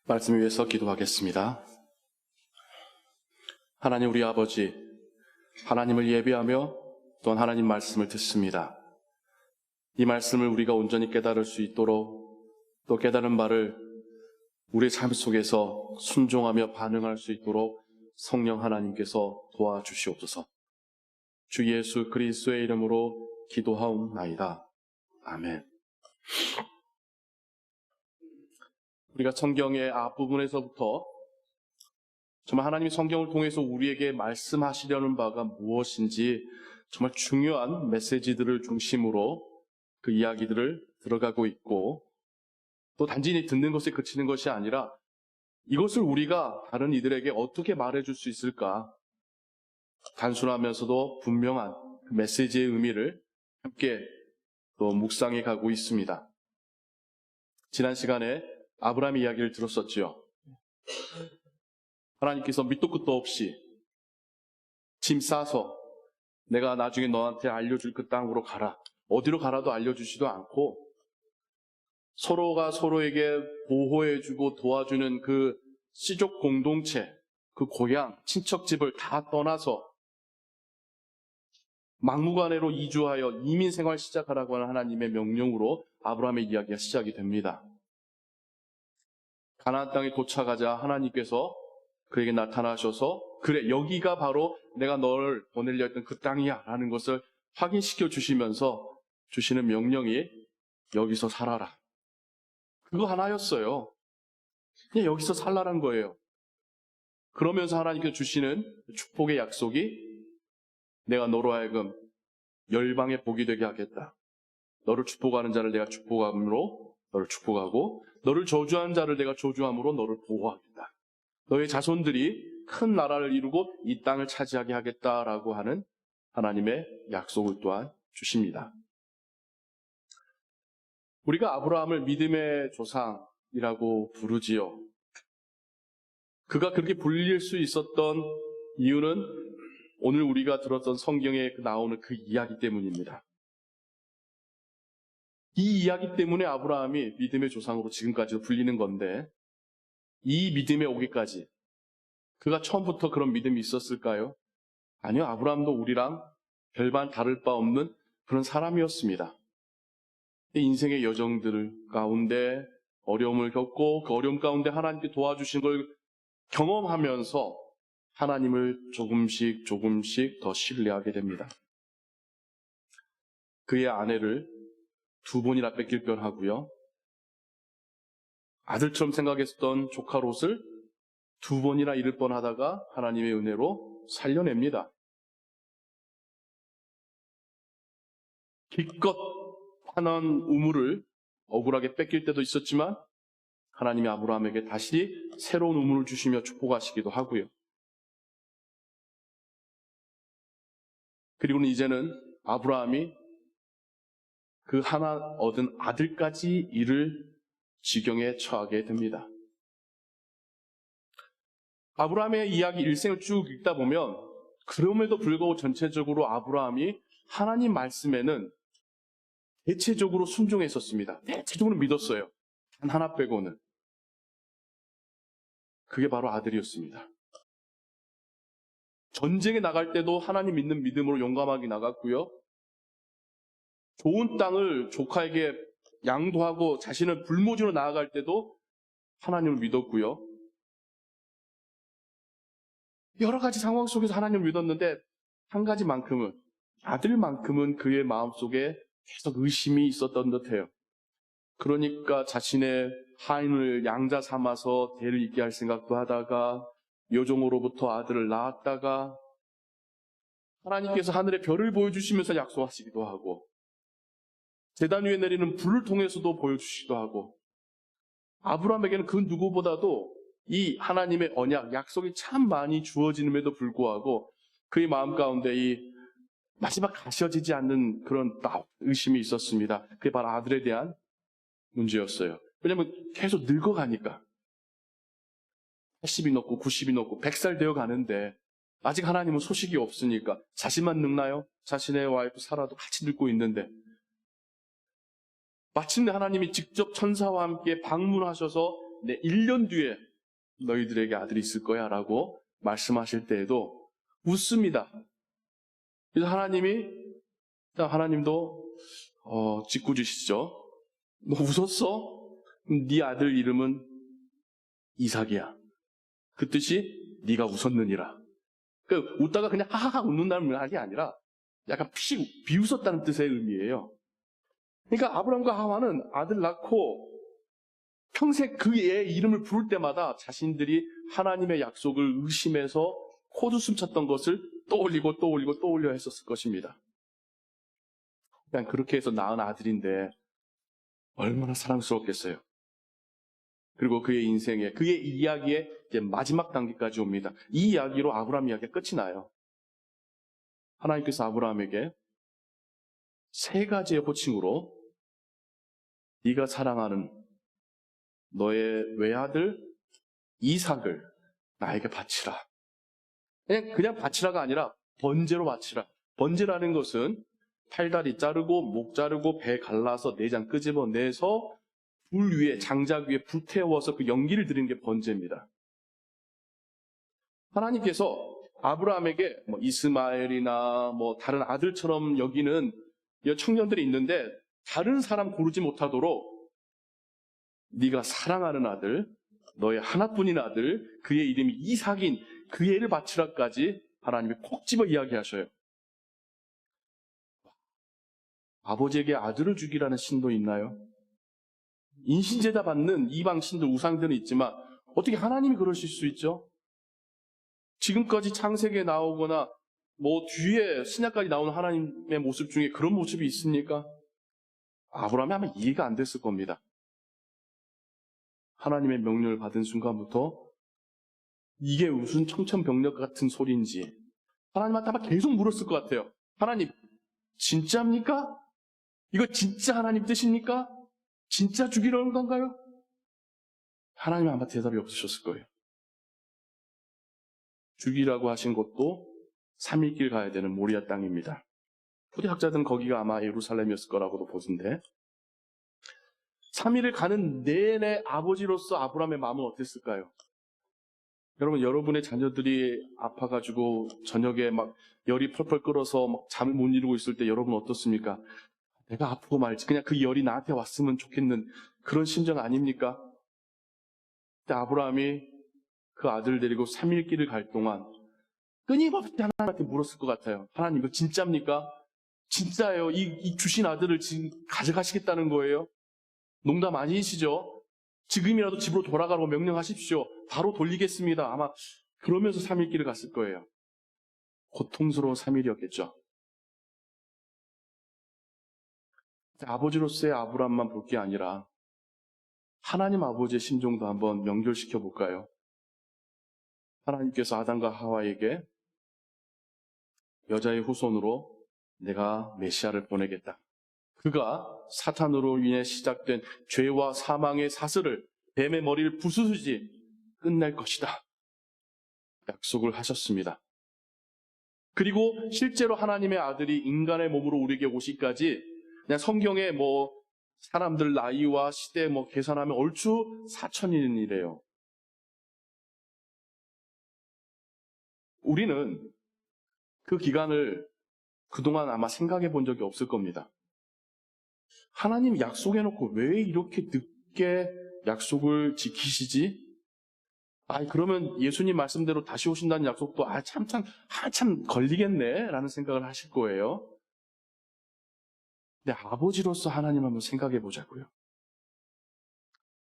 말씀 위해서 기도하겠습니다. 하나님 우리 아버지, 하나님을 예배하며 또한 하나님 말씀을 듣습니다. 이 말씀을 우리가 온전히 깨달을 수 있도록 또 깨달은 바를 우리의 삶 속에서 순종하며 반응할 수 있도록 성령 하나님께서 도와주시옵소서. 주 예수 그리스도의 이름으로 기도하옵나이다. 아멘. 우리가 성경의 앞부분에서부터 정말 하나님이 성경을 통해서 우리에게 말씀하시려는 바가 무엇인지 정말 중요한 메시지들을 중심으로 그 이야기들을 들어가고 있고, 또 단지 듣는 것에 그치는 것이 아니라 이것을 우리가 다른 이들에게 어떻게 말해줄 수 있을까, 단순하면서도 분명한 그 메시지의 의미를 함께 또 묵상해 가고 있습니다. 지난 시간에 아브라함 이야기를 들었었지요. 하나님께서 밑도 끝도 없이 짐 싸서 내가 나중에 너한테 알려줄 그 땅으로 가라. 어디로 가라도 알려주지도 않고 서로가 서로에게 보호해주고 도와주는 그 씨족 공동체, 그 고향, 친척집을 다 떠나서 막무가내로 이주하여 이민 생활 시작하라고 하는 하나님의 명령으로 아브라함의 이야기가 시작이 됩니다. 가나안 땅에 도착하자 하나님께서 그에게 나타나셔서 그래, 여기가 바로 내가 너를 보내려 했던 그 땅이야 라는 것을 확인시켜 주시면서 주시는 명령이 여기서 살아라. 그거 하나였어요. 그냥 여기서 살라는 거예요. 그러면서 하나님께서 주시는 축복의 약속이 내가 너로 하여금 열방의 복이 되게 하겠다. 너를 축복하는 자를 내가 축복함으로 너를 축복하고 너를 저주하는 자를 내가 저주함으로 너를 보호하겠다. 너의 자손들이 큰 나라를 이루고 이 땅을 차지하게 하겠다라고 하는 하나님의 약속을 또한 주십니다. 우리가 아브라함을 믿음의 조상이라고 부르지요. 그가 그렇게 불릴 수 있었던 이유는 오늘 우리가 들었던 성경에 나오는 그 이야기 때문입니다. 이 이야기 때문에 아브라함이 믿음의 조상으로 지금까지도 불리는 건데, 이 믿음에 오기까지 그가 처음부터 그런 믿음이 있었을까요? 아니요. 아브라함도 우리랑 별반 다를 바 없는 그런 사람이었습니다. 인생의 여정들 가운데 어려움을 겪고 그 어려움 가운데 하나님께 도와주신 걸 경험하면서 하나님을 조금씩 더 신뢰하게 됩니다. 그의 아내를 2번이나 뺏길 뻔하고요. 아들처럼 생각했던 조카 롯을 2번이나 잃을 뻔하다가 하나님의 은혜로 살려냅니다. 기껏 하나는 우물을 억울하게 뺏길 때도 있었지만 하나님이 아브라함에게 다시 새로운 우물을 주시며 축복하시기도 하고요. 그리고는 이제는 아브라함이 그 하나 얻은 아들까지 잃을 지경에 처하게 됩니다. 아브라함의 이야기 일생을 쭉 읽다 보면 그럼에도 불구하고 전체적으로 아브라함이 하나님 말씀에는 대체적으로 순종했었습니다. 대체적으로 믿었어요. 단 하나 빼고는. 그게 바로 아들이었습니다. 전쟁에 나갈 때도 하나님 믿는 믿음으로 용감하게 나갔고요. 좋은 땅을 조카에게 양도하고 자신을 불모지로 나아갈 때도 하나님을 믿었고요. 여러 가지 상황 속에서 하나님을 믿었는데 한 가지만큼은, 아들만큼은 그의 마음속에 계속 의심이 있었던 듯해요. 그러니까 자신의 하인을 양자 삼아서 대를 잇게 할 생각도 하다가 요종으로부터 아들을 낳았다가 하나님께서 하늘의 별을 보여주시면서 약속하시기도 하고 제단 위에 내리는 불을 통해서도 보여주시기도 하고, 아브라함에게는 그 누구보다도 이 하나님의 언약, 약속이 참 많이 주어지는데도 불구하고 그의 마음 가운데 이 마지막 가셔지지 않는 그런 의심이 있었습니다. 그게 바로 아들에 대한 문제였어요. 왜냐하면 계속 늙어가니까 80이 넘고 90이 넘고 100살 되어 가는데 아직 하나님은 소식이 없으니까 자신만 늙나요? 자신의 와이프 사라도 같이 늙고 있는데 마침내 하나님이 직접 천사와 함께 방문하셔서 내 1년 뒤에 너희들에게 아들이 있을 거야 라고 말씀하실 때에도 웃습니다. 그래서 하나님도 짓궂으시죠. 너 웃었어? 네 아들 이름은 이삭이야. 그 뜻이 네가 웃었느니라. 웃다가 그냥 하하하 웃는다는 말이 아니라 약간 비웃었다는 뜻의 의미예요. 그러니까 아브라함과 하와는 아들 낳고 평생 그 애의 이름을 부를 때마다 자신들이 하나님의 약속을 의심해서 코웃음 쳤던 것을 떠올려 했었을 것입니다. 그냥 그렇게 해서 낳은 아들인데 얼마나 사랑스럽겠어요. 그리고 그의 인생에, 그의 이야기의 이제 마지막 단계까지 옵니다. 이 이야기로 아브라함 이야기가 끝이 나요. 하나님께서 아브라함에게 3가지의 호칭으로 네가 사랑하는 너의 외아들 이삭을 나에게 바치라. 그냥 바치라가 아니라 번제로 바치라. 번제라는 것은 팔다리 자르고 목 자르고 배 갈라서 내장 끄집어내서 불 위에, 장작 위에 불태워서 그 연기를 드리는 게 번제입니다. 하나님께서 아브라함에게 이스마엘이나 다른 아들처럼 여기는 청년들이 있는데 다른 사람 고르지 못하도록 네가 사랑하는 아들, 너의 하나뿐인 아들, 그의 이름이 이삭인 그 애를 바치라까지 하나님이 콕 집어 이야기하셔요. 아버지에게 아들을 주기라는 신도 있나요? 인신제다 받는 이방 신들, 우상들은 있지만 어떻게 하나님이 그러실 수 있죠? 지금까지 창세기에 나오거나 뒤에 신약까지 나오는 하나님의 모습 중에 그런 모습이 있습니까? 아브라함이 아마 이해가 안 됐을 겁니다. 하나님의 명령을 받은 순간부터 이게 무슨 청천벽력 같은 소리인지 하나님한테 아마 계속 물었을 것 같아요. 하나님, 진짜입니까? 이거 진짜 하나님 뜻입니까? 진짜 죽이려는 건가요? 하나님 아마 대답이 없으셨을 거예요. 죽이라고 하신 곳도 3일 길 가야 되는 모리아 땅입니다. 후대 학자들은 거기가 아마 예루살렘이었을 거라고도 보던데 3일을 가는 내내 아버지로서 아브라함의 마음은 어땠을까요? 여러분, 여러분의 자녀들이 아파가지고 저녁에 막 열이 펄펄 끓어서 막 잠을 못 이루고 있을 때 여러분 어떻습니까? 내가 아프고 말지 그냥 그 열이 나한테 왔으면 좋겠는 그런 심정 아닙니까? 그때 아브라함이 그 아들 데리고 3일 길을 갈 동안 끊임없이 하나님한테 물었을 것 같아요. 하나님, 이거 진짜입니까? 진짜예요. 이 주신 아들을 지금 가져가시겠다는 거예요? 농담 아니시죠? 지금이라도 집으로 돌아가라고 명령하십시오. 바로 돌리겠습니다. 아마 그러면서 3일 길을 갔을 거예요. 고통스러운 3일이었겠죠. 아버지로서의 아브라함만 볼 게 아니라 하나님 아버지의 심정도 한번 연결시켜 볼까요? 하나님께서 아담과 하와에게 여자의 후손으로 내가 메시아를 보내겠다. 그가 사탄으로 인해 시작된 죄와 사망의 사슬을 뱀의 머리를 부수듯이 끝낼 것이다. 약속을 하셨습니다. 그리고 실제로 하나님의 아들이 인간의 몸으로 우리에게 오시기까지 그냥 성경에 사람들 나이와 시대 계산하면 얼추 4,000년이래요. 우리는 그 기간을 그동안 아마 생각해 본 적이 없을 겁니다. 하나님 약속해놓고 왜 이렇게 늦게 약속을 지키시지? 그러면 예수님 말씀대로 다시 오신다는 약속도 한참 걸리겠네? 라는 생각을 하실 거예요. 근데 아버지로서 하나님 한번 생각해 보자고요.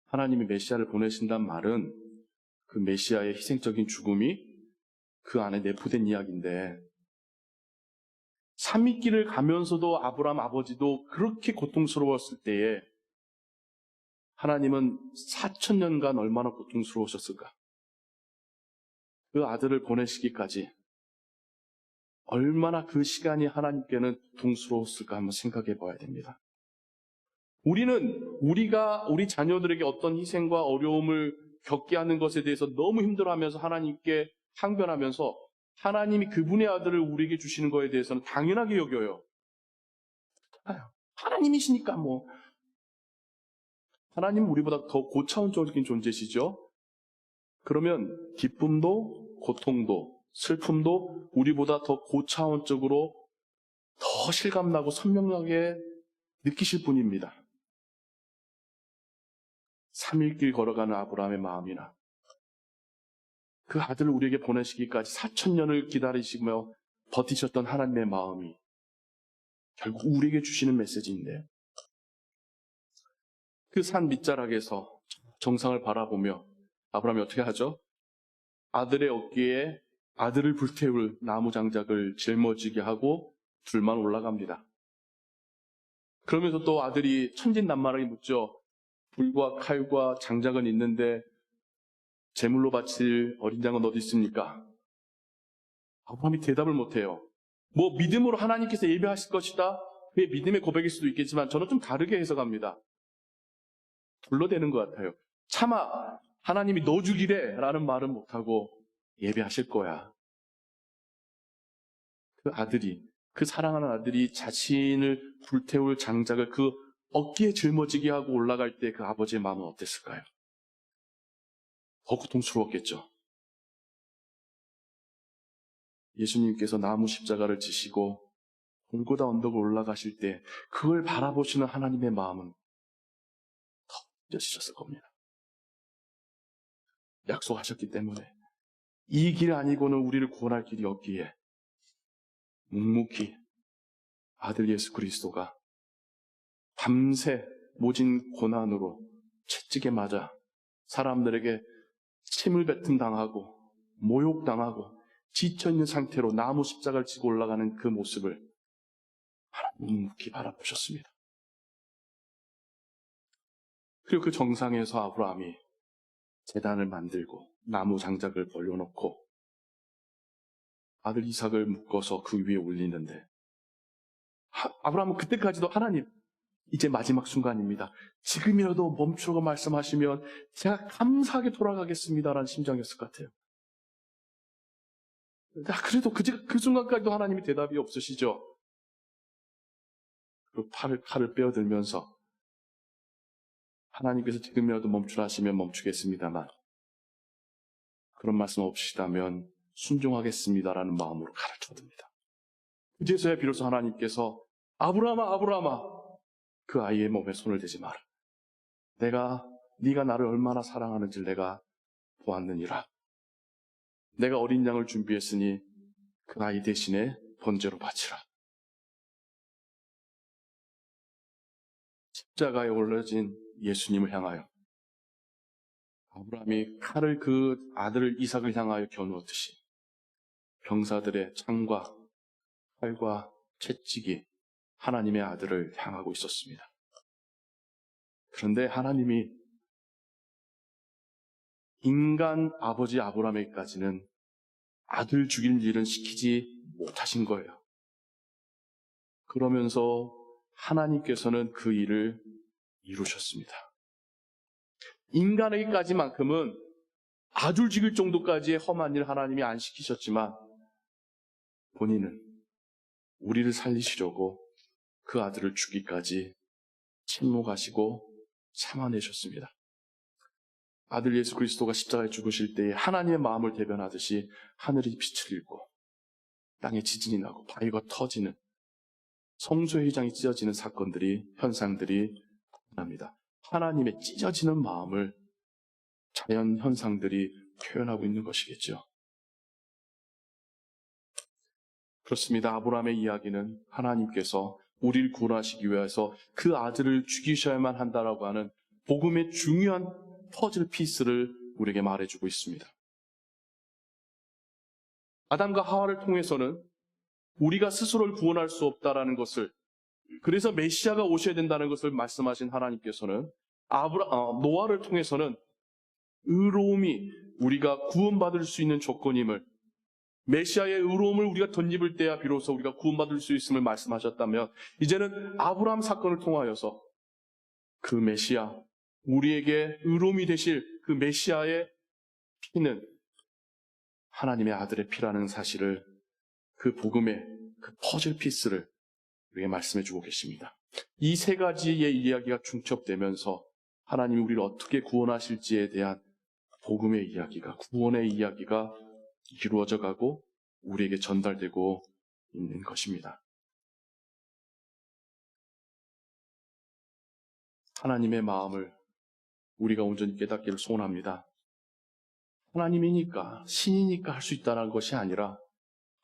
하나님이 메시아를 보내신다는 말은 그 메시아의 희생적인 죽음이 그 안에 내포된 이야기인데 3일길을 가면서도 아브라함 아버지도 그렇게 고통스러웠을 때에 하나님은 4,000년간 얼마나 고통스러우셨을까? 그 아들을 보내시기까지 얼마나 그 시간이 하나님께는 고통스러웠을까 한번 생각해 봐야 됩니다. 우리가 우리 자녀들에게 어떤 희생과 어려움을 겪게 하는 것에 대해서 너무 힘들어하면서 하나님께 항변하면서 하나님이 그분의 아들을 우리에게 주시는 것에 대해서는 당연하게 여겨요. 하나님이시니까 하나님은 우리보다 더 고차원적인 존재시죠. 그러면 기쁨도 고통도 슬픔도 우리보다 더 고차원적으로 더 실감나고 선명하게 느끼실 분입니다. 3일 걸어가는 아브라함의 마음이나 그 아들을 우리에게 보내시기까지 4,000년을 기다리시며 버티셨던 하나님의 마음이 결국 우리에게 주시는 메시지인데, 그 산 밑자락에서 정상을 바라보며 아브라함이 어떻게 하죠? 아들의 어깨에 아들을 불태울 나무 장작을 짊어지게 하고 둘만 올라갑니다. 그러면서 또 아들이 천진난만하게 묻죠. 불과 칼과 장작은 있는데 제물로 바칠 어린 양은 어디 있습니까? 아브라함이 대답을 못해요. 뭐 믿음으로 하나님께서 예배하실 것이다. 그게 믿음의 고백일 수도 있겠지만 저는 좀 다르게 해석합니다. 둘러대는 것 같아요. 차마 하나님이 너 죽이래 라는 말은 못하고 예배하실 거야. 그 아들이, 그 사랑하는 아들이 자신을 불태울 장작을 그 어깨에 짊어지게 하고 올라갈 때 그 아버지의 마음은 어땠을까요? 더 고통스러웠겠죠. 예수님께서 나무 십자가를 지시고 골고다 언덕을 올라가실 때 그걸 바라보시는 하나님의 마음은 더 느껴지셨을 겁니다. 약속하셨기 때문에 이 길 아니고는 우리를 구원할 길이 없기에 묵묵히 아들 예수 그리스도가 밤새 모진 고난으로 채찍에 맞아 사람들에게 침을 뱉음 당하고 모욕당하고 지쳐있는 상태로 나무 십자가를 지고 올라가는 그 모습을 묵묵히 바라보셨습니다. 그리고 그 정상에서 아브라함이 제단을 만들고 나무 장작을 벌려놓고 아들 이삭을 묶어서 그 위에 올리는데, 아브라함은 그때까지도 하나님, 이제 마지막 순간입니다. 지금이라도 멈추라고 말씀하시면 제가 감사하게 돌아가겠습니다라는 심정이었을 것 같아요. 그래도 그 순간까지도 하나님이 대답이 없으시죠. 그 칼을 빼어들면서 하나님께서 지금이라도 멈추라 하시면 멈추겠습니다만 그런 말씀 없으시다면 순종하겠습니다라는 마음으로 칼을 쳐듭니다. 그제서야 비로소 하나님께서 아브라함아 아브라함아 그 아이의 몸에 손을 대지 마라. 네가 나를 얼마나 사랑하는지를 내가 보았느니라. 내가 어린 양을 준비했으니 그 아이 대신에 번제로 바치라. 십자가에 올려진 예수님을 향하여 아브라함이 칼을 그 아들 이삭을 향하여 겨누었듯이 병사들의 창과 칼과 채찍이 하나님의 아들을 향하고 있었습니다. 그런데 하나님이 인간 아버지 아브라함에게까지는 아들 죽일 일은 시키지 못하신 거예요. 그러면서 하나님께서는 그 일을 이루셨습니다. 인간에게까지만큼은 아들 죽일 정도까지의 험한 일 하나님이 안 시키셨지만 본인은 우리를 살리시려고 그 아들을 죽이기까지 침묵하시고 참아내셨습니다. 아들 예수 그리스도가 십자가에 죽으실 때에 하나님의 마음을 대변하듯이 하늘이 빛을 잃고 땅에 지진이 나고 바위가 터지는 성소의 휘장이 찢어지는 사건들이, 현상들이 납니다. 하나님의 찢어지는 마음을 자연 현상들이 표현하고 있는 것이겠죠. 그렇습니다. 아브라함의 이야기는 하나님께서 우리를 구원하시기 위해서 그 아들을 죽이셔야만 한다라고 하는 복음의 중요한 퍼즐 피스를 우리에게 말해주고 있습니다. 아담과 하와를 통해서는 우리가 스스로를 구원할 수 없다라는 것을, 그래서 메시아가 오셔야 된다는 것을 말씀하신 하나님께서는 노아를 통해서는 의로움이 우리가 구원받을 수 있는 조건임을, 메시아의 의로움을 우리가 덧입을 때야 비로소 우리가 구원받을 수 있음을 말씀하셨다면, 이제는 아브라함 사건을 통하여서 그 메시아, 우리에게 의로움이 되실 그 메시아의 피는 하나님의 아들의 피라는 사실을, 그 복음의 그 퍼즐 피스를 우리에게 말씀해 주고 계십니다. 이 세 가지의 이야기가 중첩되면서 하나님이 우리를 어떻게 구원하실지에 대한 복음의 이야기가, 구원의 이야기가 이루어져 가고 우리에게 전달되고 있는 것입니다. 하나님의 마음을 우리가 온전히 깨닫기를 소원합니다. 하나님이니까, 신이니까 할 수 있다는 것이 아니라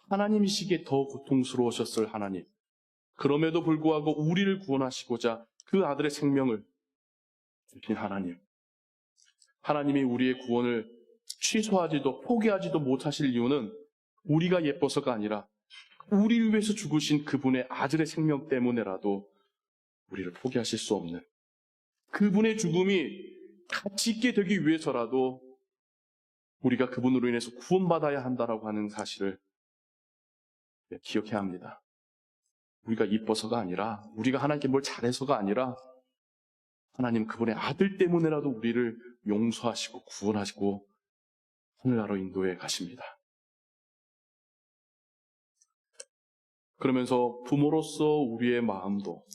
하나님이시기에 더 고통스러우셨을 하나님. 그럼에도 불구하고 우리를 구원하시고자 그 아들의 생명을 주신 하나님. 하나님이 우리의 구원을 취소하지도 포기하지도 못하실 이유는 우리가 예뻐서가 아니라 우리를 위해서 죽으신 그분의 아들의 생명 때문에라도 우리를 포기하실 수 없는 그분의 죽음이 가치 있게 되기 위해서라도 우리가 그분으로 인해서 구원받아야 한다라고 하는 사실을 기억해야 합니다. 우리가 이뻐서가 아니라, 우리가 하나님께 뭘 잘해서가 아니라 하나님 그분의 아들 때문에라도 우리를 용서하시고 구원하시고 하늘나라로 인도해 가십니다. 그러면서 부모로서 우리의 마음도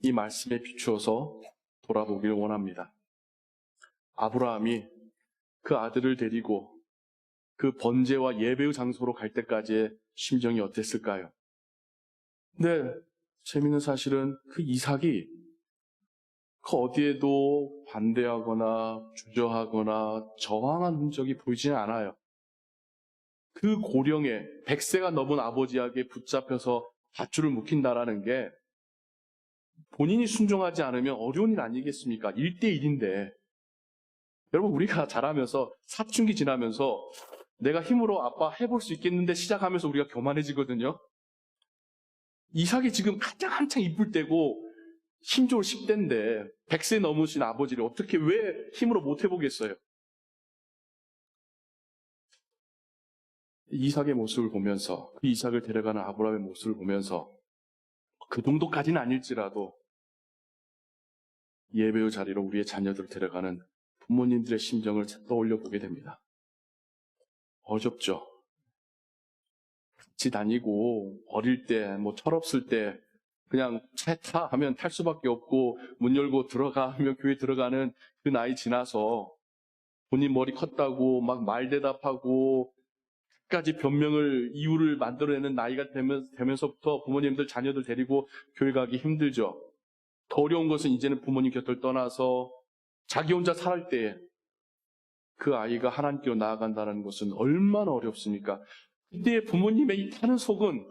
이 말씀에 비추어서 돌아보길 원합니다. 아브라함이 그 아들을 데리고 그 번제와 예배의 장소로 갈 때까지의 심정이 어땠을까요? 근데 재미있는 사실은 그 이삭이 그 어디에도 반대하거나 주저하거나 저항한 흔적이 보이지는 않아요. 그 고령에 100세가 넘은 아버지에게 붙잡혀서 밧줄을 묶인다라는 게 본인이 순종하지 않으면 어려운 일 아니겠습니까? 1대1인데. 여러분, 우리가 자라면서 사춘기 지나면서 내가 힘으로 아빠 해볼 수 있겠는데 시작하면서 우리가 교만해지거든요. 이삭이 지금 가장 한창 이쁠 때고 힘 좋을 10대인데 100세 넘으신 아버지를 어떻게 왜 힘으로 못 해보겠어요? 이삭의 모습을 보면서, 그 이삭을 데려가는 아브라함의 모습을 보면서 그 정도까지는 아닐지라도 예배의 자리로 우리의 자녀들을 데려가는 부모님들의 심정을 떠올려 보게 됩니다. 어렵죠. 같이 다니고 어릴 때, 철없을 때 그냥 차에 타 하면 탈 수밖에 없고 문 열고 들어가 하면 교회 들어가는 그 나이 지나서 본인 머리 컸다고 막 말 대답하고 끝까지 변명을, 이유를 만들어내는 나이가 되면서부터 부모님들 자녀들 데리고 교회 가기 힘들죠. 더 어려운 것은 이제는 부모님 곁을 떠나서 자기 혼자 살 때 그 아이가 하나님께로 나아간다는 것은 얼마나 어렵습니까? 그때 부모님의 이 타는 속은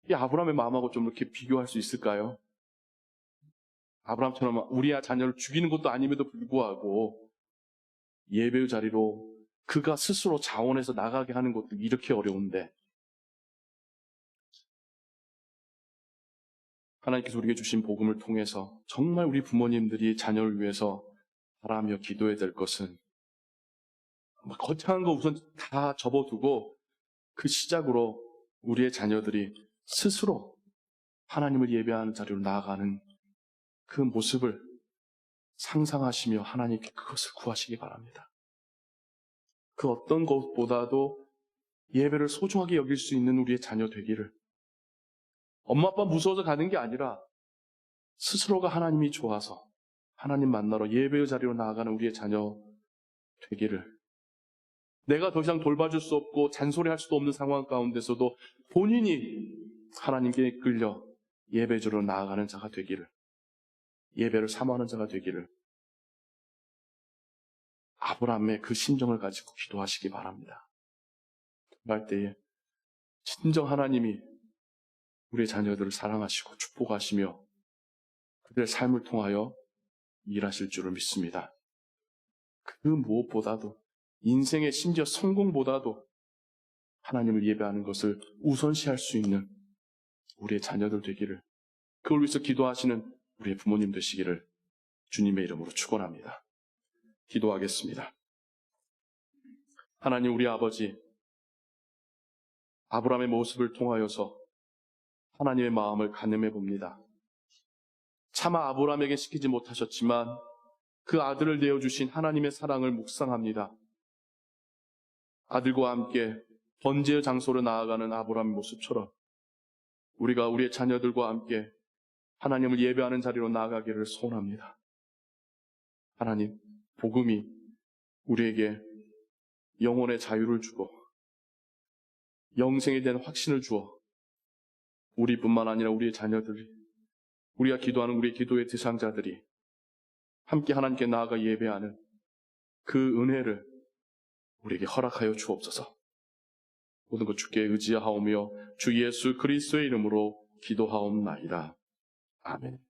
이 아브라함의 마음하고 좀 이렇게 비교할 수 있을까요? 아브라함처럼 우리 자녀를 죽이는 것도 아님에도 불구하고 예배의 자리로 그가 스스로 자원해서 나가게 하는 것도 이렇게 어려운데, 하나님께서 우리에게 주신 복음을 통해서 정말 우리 부모님들이 자녀를 위해서 바라며 기도해야 될 것은 거창한 거 우선 다 접어두고 그 시작으로 우리의 자녀들이 스스로 하나님을 예배하는 자리로 나아가는 그 모습을 상상하시며 하나님께 그것을 구하시기 바랍니다. 그 어떤 것보다도 예배를 소중하게 여길 수 있는 우리의 자녀 되기를, 엄마 아빠 무서워서 가는 게 아니라 스스로가 하나님이 좋아서 하나님 만나러 예배의 자리로 나아가는 우리의 자녀 되기를, 내가 더 이상 돌봐줄 수 없고 잔소리할 수도 없는 상황 가운데서도 본인이 하나님께 끌려 예배주로 나아가는 자가 되기를, 예배를 사모하는 자가 되기를 아브라함의 그 심정을 가지고 기도하시기 바랍니다. 그럴 때에 진정 하나님이 우리의 자녀들을 사랑하시고 축복하시며 그들의 삶을 통하여 일하실 줄을 믿습니다. 그 무엇보다도, 인생의 심지어 성공보다도 하나님을 예배하는 것을 우선시할 수 있는 우리의 자녀들 되기를, 그걸 위해서 기도하시는 우리의 부모님 되시기를 주님의 이름으로 축원합니다. 기도하겠습니다. 하나님, 우리 아버지, 아브라함의 모습을 통하여서 하나님의 마음을 가늠해 봅니다. 차마 아브라함에게 시키지 못하셨지만 그 아들을 내어주신 하나님의 사랑을 묵상합니다. 아들과 함께 번제의 장소로 나아가는 아브라함의 모습처럼 우리가 우리의 자녀들과 함께 하나님을 예배하는 자리로 나아가기를 소원합니다. 하나님, 복음이 우리에게 영혼의 자유를 주고 영생에 대한 확신을 주어 우리뿐만 아니라 우리의 자녀들이, 우리가 기도하는 우리의 기도의 대상자들이 함께 하나님께 나아가 예배하는 그 은혜를 우리에게 허락하여 주옵소서. 모든 것 주께 의지하오며 주 예수 그리스도의 이름으로 기도하옵나이다. 아멘.